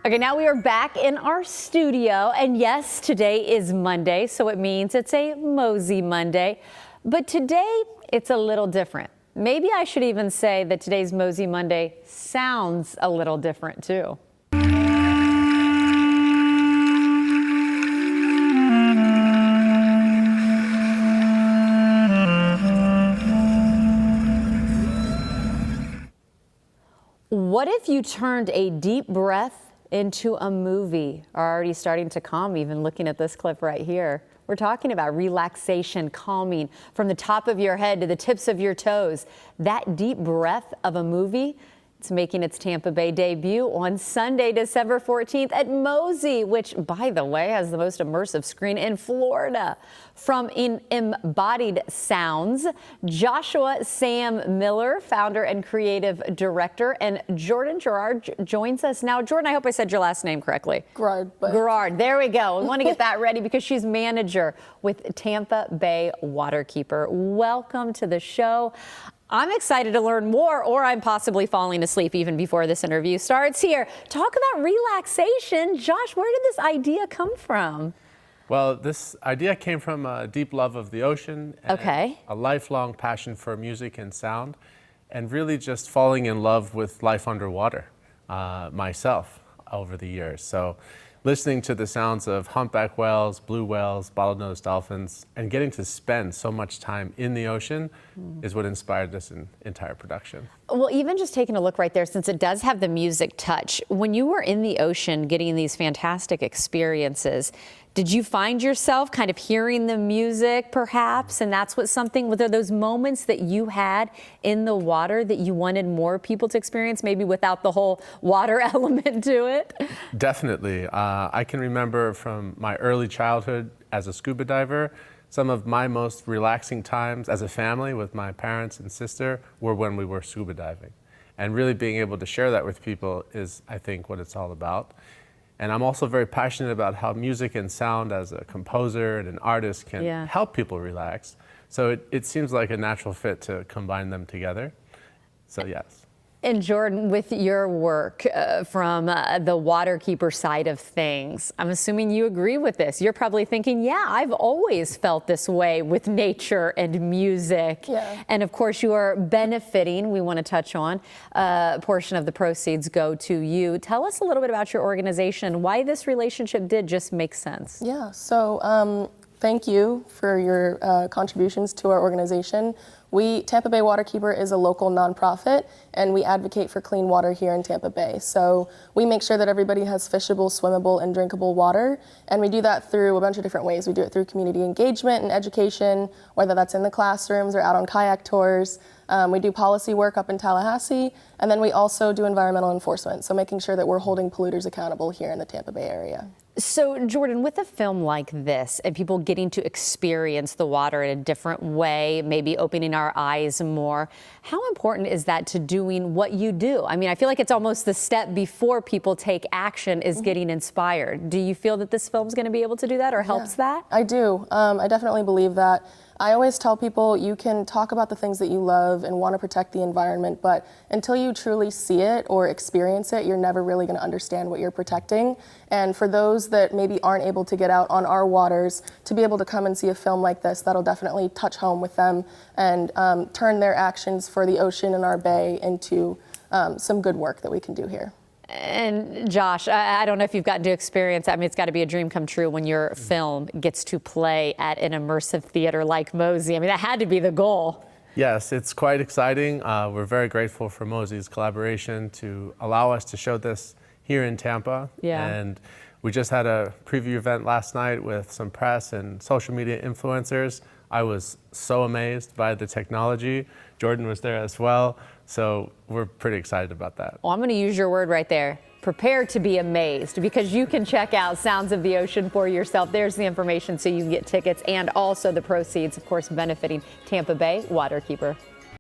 Okay, now we are back in our studio, and yes, today is Monday, so it means it's a MOSI Monday. But today, it's a little different. Maybe I should even say that today's MOSI Monday sounds a little different, too. What if you turned a deep breath into a movie? Already starting to calm, even looking at this clip right here. We're talking about relaxation, calming from the top of your head to the tips of your toes. That deep breath of a movie, it's making its Tampa Bay debut on Sunday, December 14th at MOSI, which, by the way, has the most immersive screen in Florida. From Embodied Sounds, Joshua Sam Miller, founder and creative director, and Jordan Gerard joins us now. Jordan, I hope I said your last name correctly. Gerard. Gerard, there we go. We want to get that ready because she's manager with Tampa Bay Waterkeeper. Welcome to the show. I'm excited to learn more, or I'm possibly falling asleep even before this interview starts here. Talk about relaxation. Josh, where did this idea come from? Well, this idea came from a deep love of the ocean, and a lifelong passion for music and sound, and really just falling in love with life underwater myself over the years. So listening to the sounds of humpback whales, blue whales, bottlenose dolphins, and getting to spend so much time in the ocean is what inspired this entire production. Well, even just taking a look right there, since it does have the music touch, when you were in the ocean getting these fantastic experiences, did you find yourself kind of hearing the music perhaps? And that's what something, were there those moments that you had in the water that you wanted more people to experience, maybe without the whole water element to it? Definitely. I can remember from my early childhood as a scuba diver, some of my most relaxing times as a family with my parents and sister were when we were scuba diving. And really being able to share that with people is, I think, what it's all about. And I'm also very passionate about how music and sound as a composer and an artist can help people relax. So it seems like a natural fit to combine them together. So yes. And Jordan, with your work from the Waterkeeper side of things, I'm assuming you agree with this. You're probably thinking, yeah, I've always felt this way with nature and music. Yeah. And of course, you are benefiting, we want to touch on, a portion of the proceeds go to you. Tell us a little bit about your organization, why this relationship did just make sense. Yeah, so thank you for your contributions to our organization. Tampa Bay Waterkeeper is a local nonprofit, and we advocate for clean water here in Tampa Bay. So we make sure that everybody has fishable, swimmable, and drinkable water, and we do that through a bunch of different ways. We do it through community engagement and education, whether that's in the classrooms or out on kayak tours. We do policy work up in Tallahassee, and then we also do environmental enforcement, so making sure that we're holding polluters accountable here in the Tampa Bay area. So, Jordan, with a film like this and people getting to experience the water in a different way, maybe opening our eyes more, how important is that to doing what you do? I mean, I feel like it's almost the step before people take action is getting inspired. Do you feel that this film's going to be able to do that or helps that? I do. I definitely believe that. I always tell people you can talk about the things that you love and want to protect the environment, but until you truly see it or experience it, you're never really going to understand what you're protecting. And for those that maybe aren't able to get out on our waters, to be able to come and see a film like this, that'll definitely touch home with them and turn their actions for the ocean and our bay into some good work that we can do here. And Josh, I don't know if you've gotten to experience, I mean, it's got to be a dream come true when your film gets to play at an immersive theater like MOSI. I mean, that had to be the goal. Yes, it's quite exciting. We're very grateful for MOSI's collaboration to allow us to show this here in Tampa. Yeah. And we just had a preview event last night with some press and social media influencers. I was so amazed by the technology. Jordan was there as well. So we're pretty excited about that. Well, I'm going to use your word right there. Prepare to be amazed, because you can check out Sounds of the Ocean for yourself. There's the information so you can get tickets, and also the proceeds, of course, benefiting Tampa Bay Waterkeeper.